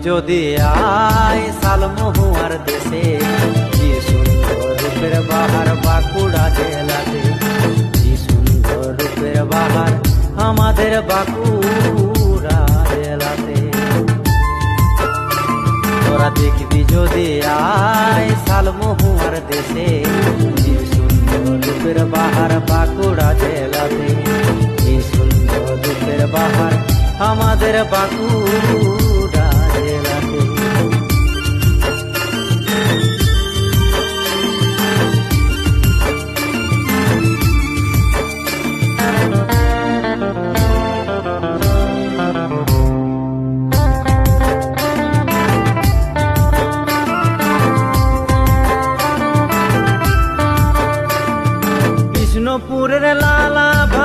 যদি আয় শালমহুয়ার দেশে, কি সুন্দর রূপের বাহার বাঁকুড়া জেলাতে, কি সুন্দর রূপের বাহার আমাদের বাঁকুড়া জেলাতে। তোরা দেখবি যদি আয় শালমহুয়ার দেশে, কি সুন্দর রূপের বাহার বাঁকুড়া জেলাতে, কি সুন্দর রূপের বাহার আমাদের বাঁকুড়া